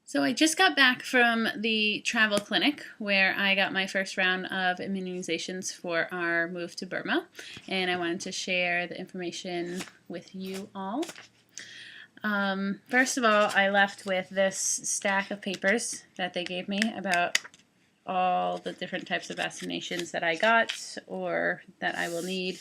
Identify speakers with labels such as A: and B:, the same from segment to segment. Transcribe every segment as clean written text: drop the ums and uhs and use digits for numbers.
A: So I just got back from the travel clinic where I got my first round of immunizations for our move to Burma, and I wanted to share the information with you all. First of all, I left with this stack of papers that they gave me about all the different types of vaccinations that I got or that I will need.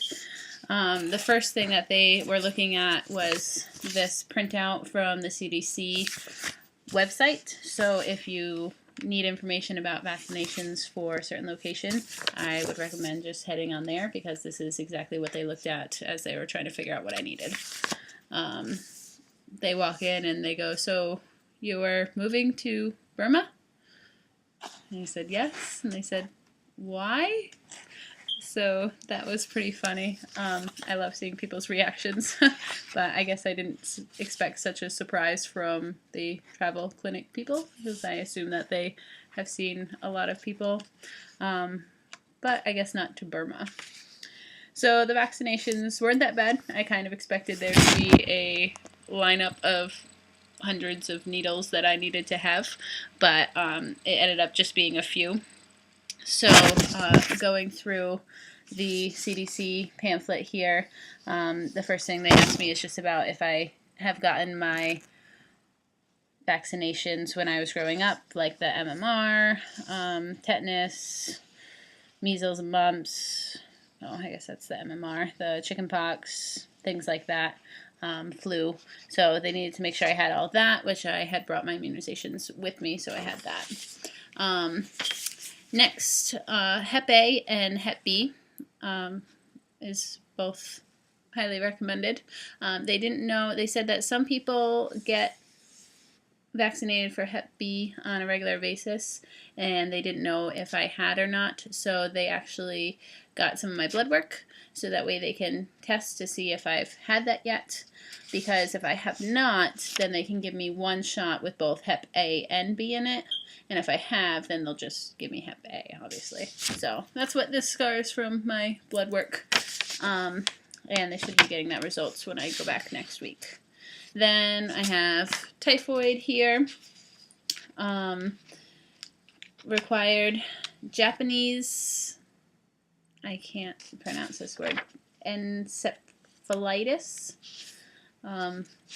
A: The first thing that they were looking at was this printout from the CDC website. So if you need information about vaccinations for a certain location, I would recommend just heading on there because this is exactly what they looked at as they were trying to figure out what I needed. They walk in and they go, "So you are moving to Burma?" And I said, "Yes." And they said, "Why?" So that was pretty funny. I love seeing people's reactions, but I guess I didn't expect such a surprise from the travel clinic people because I assume that they have seen a lot of people, but I guess not to Burma. So the vaccinations weren't that bad. I kind of expected there to be a lineup of hundreds of needles that I needed to have, but it ended up just being a few. So going through the CDC pamphlet here, the first thing they asked me is just about if I have gotten my vaccinations when I was growing up, like the MMR, tetanus, measles and mumps, I guess that's the MMR, the chickenpox, things like that, flu. So they needed to make sure I had all of that, which I had brought my immunizations with me, so I had that. Next, Hep A and Hep B is both highly recommended. They didn't know, they said that some people get vaccinated for Hep B on a regular basis, and they didn't know if I had or not, so they actually got some of my blood work, so that way they can test to see if I've had that yet, because if I have not, then they can give me one shot with both Hep A and B in it, and if I have, then they'll just give me Hep A, obviously. So that's what this scar is from, my blood work, and they should be getting that results when I go back next week. Then I have typhoid here, required Japanese, I can't pronounce this word, encephalitis,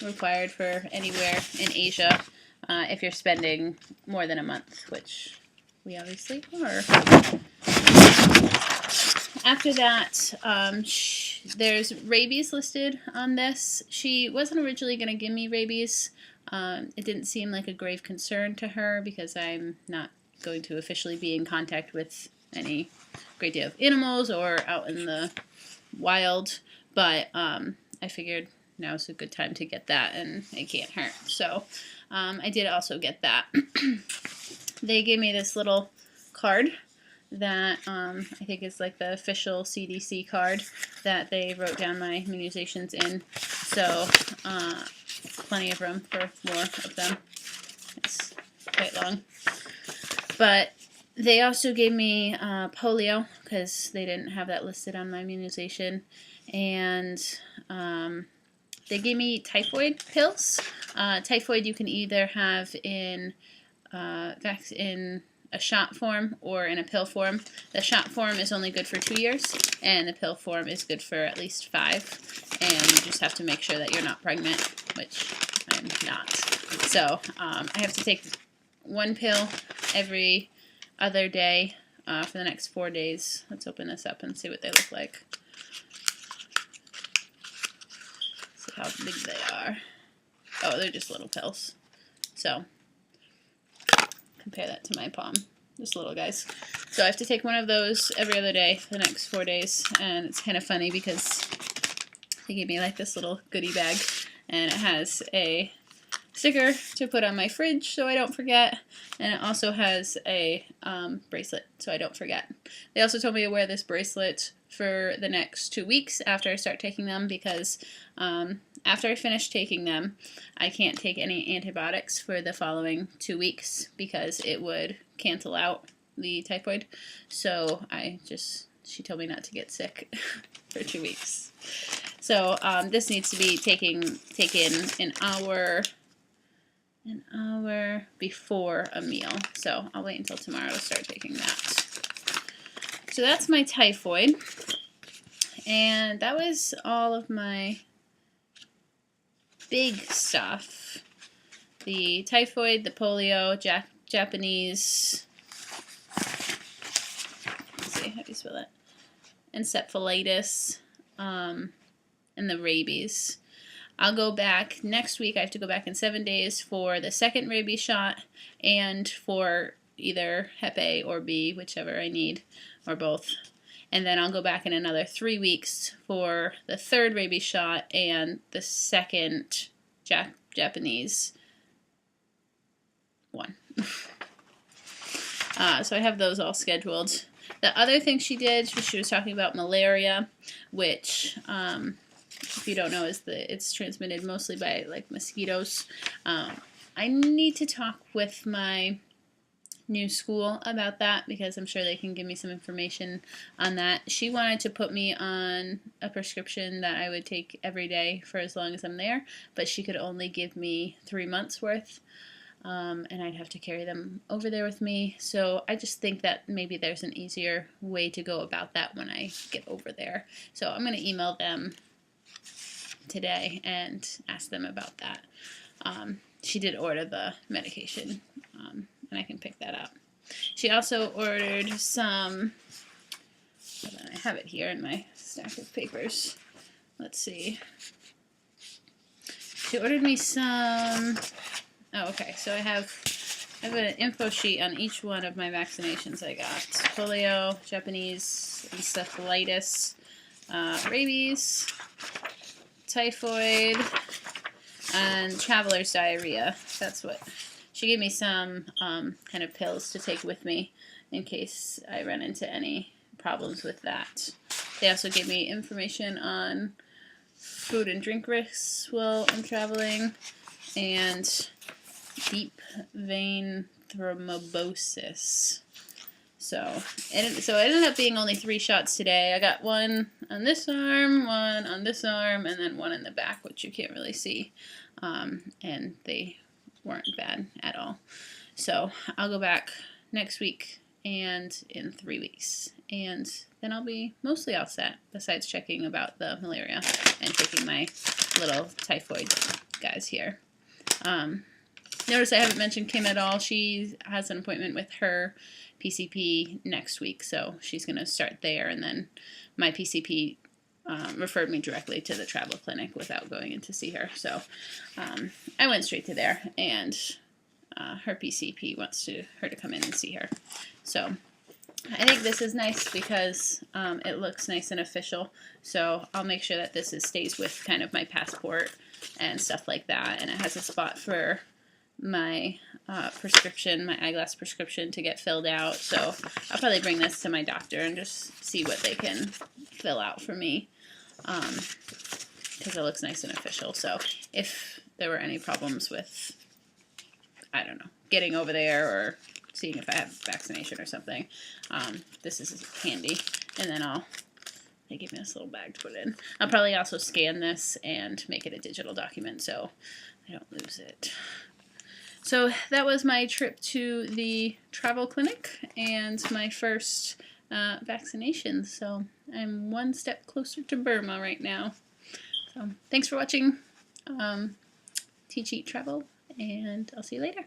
A: required for anywhere in Asia if you're spending more than a month, which we obviously are. After that, there's rabies listed on this. She wasn't originally going to give me rabies. It didn't seem like a grave concern to her because I'm not going to officially be in contact with any great deal of animals or out in the wild, but I figured now's a good time to get that and it can't hurt. So I did also get that. They gave me this little card that I think is like the official CDC card that they wrote down my immunizations in. So plenty of room for more of them. It's quite long. But they also gave me polio because they didn't have that listed on my immunization. And they gave me typhoid pills. Typhoid you can either have in a shot form or in a pill form. The shot form is only good for 2 years, and the pill form is good for at least 5. And you just have to make sure that you're not pregnant, which I'm not. So I have to take one pill every other day for the next 4 days. Let's open this up and see what they look like. See how big they are. Oh, they're just little pills. So compare that to my palm, just little guys. So I have to take one of those every other day for the next 4 days, and it's kind of funny because they gave me like this little goodie bag, and it has a sticker to put on my fridge so I don't forget, and it also has a bracelet so I don't forget. They also told me to wear this bracelet for the next 2 weeks after I start taking them because after I finish taking them, I can't take any antibiotics for the following 2 weeks because it would cancel out the typhoid. So she told me not to get sick for 2 weeks. So this needs to be taken an hour an hour before a meal. So I'll wait until tomorrow to start taking that. So that's my typhoid. And that was all of my big stuff. The typhoid, the polio, Japanese, let's see, how do you spell that? Encephalitis, and the rabies. I'll go back next week. I have to go back in 7 days for the second rabies shot and for either Hep A or B, whichever I need, or both. And then I'll go back in another 3 weeks for the third rabies shot and the second Japanese one. So I have those all scheduled. The other thing she did, she was talking about malaria, which, if you don't know, it's transmitted mostly by like mosquitoes. I need to talk with my new school about that because I'm sure they can give me some information on that. She wanted to put me on a prescription that I would take every day for as long as I'm there, but she could only give me 3 months worth. And I'd have to carry them over there with me. So I just think that maybe there's an easier way to go about that when I get over there. So I'm going to email them today and ask them about that. She did order the medication, and I can pick that up. She also ordered some, I have it here in my stack of papers. Let's see. She ordered me some... Oh, okay. So I have an info sheet on each one of my vaccinations I got. Polio, Japanese encephalitis, rabies, typhoid, and traveler's diarrhea. That's what she gave me, some kind of pills to take with me in case I run into any problems with that. They also gave me information on food and drink risks while I'm traveling, and deep vein thrombosis. So it ended up being only 3 shots today. I got one on this arm, one on this arm, and then one in the back, which you can't really see. And they weren't bad at all. So I'll go back next week and in 3 weeks. And then I'll be mostly all set, besides checking about the malaria and taking my little typhoid guys here. Notice I haven't mentioned Kim at all. She has an appointment with her PCP next week, so she's going to start there, and then my PCP referred me directly to the travel clinic without going in to see her. So I went straight to there, and her PCP wants her to come in and see her. So I think this is nice because it looks nice and official, so I'll make sure that this stays with kind of my passport and stuff like that, and it has a spot for my prescription, my eyeglass prescription, to get filled out. So I'll probably bring this to my doctor and just see what they can fill out for me, because it looks nice and official. So if there were any problems with, I don't know, getting over there or seeing if I have vaccination or something, this is handy. And then they give me this little bag to put in. I'll probably also scan this and make it a digital document so I don't lose it. So that was my trip to the travel clinic and my first vaccination. So I'm one step closer to Burma right now. So thanks for watching Teach, Eat, Travel, and I'll see you later.